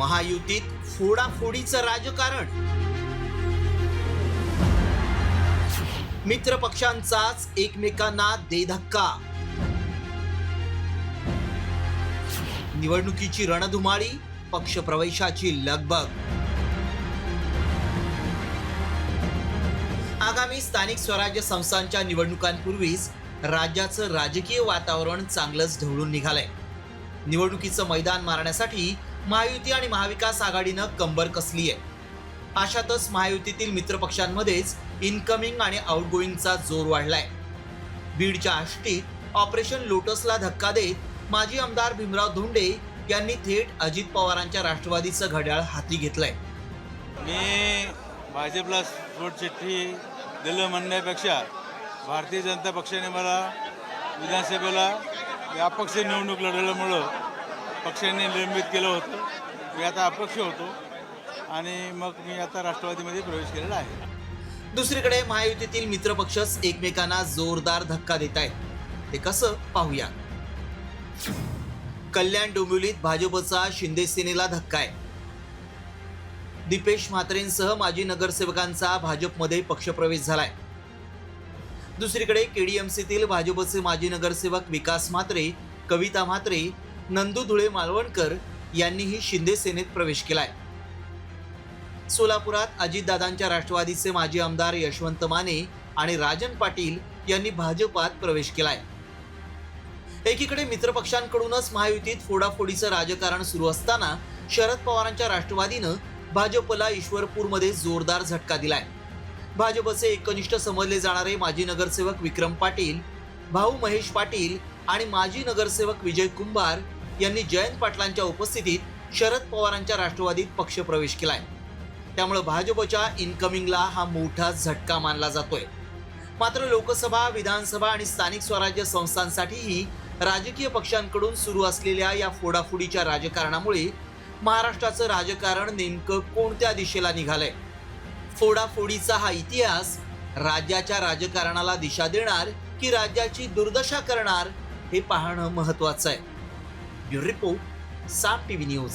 महायुतीत फोडाफोडीचं राजकारण, मित्र पक्षांचाच एकमेकांना दे धक्का, निवडणुकीची रणधुमाळी, पक्षप्रवेशाची लगबग. आगामी स्थानिक स्वराज्य संस्थांच्या निवडणुकांपूर्वीच राज्याचं राजकीय वातावरण चांगलंच ढवळून निघालंय. निवडणुकीचं मैदान मारण्यासाठी महायुती आणि महाविकास आघाडीनं कंबर कसली आहे. अशातच महायुतीतील मित्रपक्षांमध्येच इनकमिंग आणि आउटगोईंगचा जोर वाढलाय. बीडच्या आष्टीत ऑपरेशन लोटसला धक्का देत माजी आमदार भीमराव धोंडे यांनी थेट अजित पवारांच्या राष्ट्रवादीचं घड्याळ हाती घेतलंय. मी भाजपला सोडचिठ्ठी दिलं म्हणण्यापेक्षा भारतीय जनता पक्षाने मला विधानसभेला अपक्ष निवडणूक लढवल्यामुळं पक्षाने निलंबित केलं होतं. मी आता अपक्ष होतो आणि मग मी आता राष्ट्रवादीमध्ये प्रवेश केलेला आहे. दुसरीकडे महायुतीतील मित्रपक्षच एकमेकांना जोरदार धक्का देत आहेत. ते कसं पाहूया. कल्याण डोंबिवलीत भाजपचा शिंदे सेनेला धक्का आहे. दीपेश म्हात्रेंसह माजी नगरसेवकांचा भाजपमध्ये पक्षप्रवेश झालाय. दुसरीकडे केडीएमसीतील भाजपचे माजी नगरसेवक विकास म्हात्रे, कविता म्हात्रे, नंदू धुळे मालवणकर यांनीही शिंदे सेनेत प्रवेश केलाय. सोलापुरात अजितदादांच्या राष्ट्रवादीचे माजी आमदार यशवंत माने आणि राजन पाटील यांनी भाजपात प्रवेश केलाय. एकीकडे मित्रपक्षांकडूनच महायुतीत फोडाफोडीचं राजकारण सुरू असताना शरद पवारांच्या राष्ट्रवादीनं भाजपला ईश्वरपूरमध्ये जोरदार झटका दिलाय. भाजपचे एकनिष्ठ समजले जाणारे माजी नगरसेवक विक्रम पाटील, भाऊ महेश पाटील आणि माजी नगरसेवक विजय कुंभार यांनी जयंत पाटलांच्या उपस्थितीत शरद पवारांच्या राष्ट्रवादीत पक्षप्रवेश केलाय. त्यामुळे भाजपच्या इनकमिंगला हा मोठा झटका मानला जातोय. मात्र लोकसभा, विधानसभा आणि स्थानिक स्वराज्य संस्थांसाठीही राजकीय पक्षांकडून सुरू असलेल्या या फोडाफोडीच्या राजकारणामुळे महाराष्ट्राचं राजकारण नेमकं कोणत्या दिशेला निघालंय? फोडाफोडीचा हा इतिहास राज्याच्या राजकारणाला दिशा देणार की राज्याची दुर्दशा करणार हे पाहणं महत्वाचं आहे. ब्युरो रिपोर्ट, साम टीव्ही न्यूज.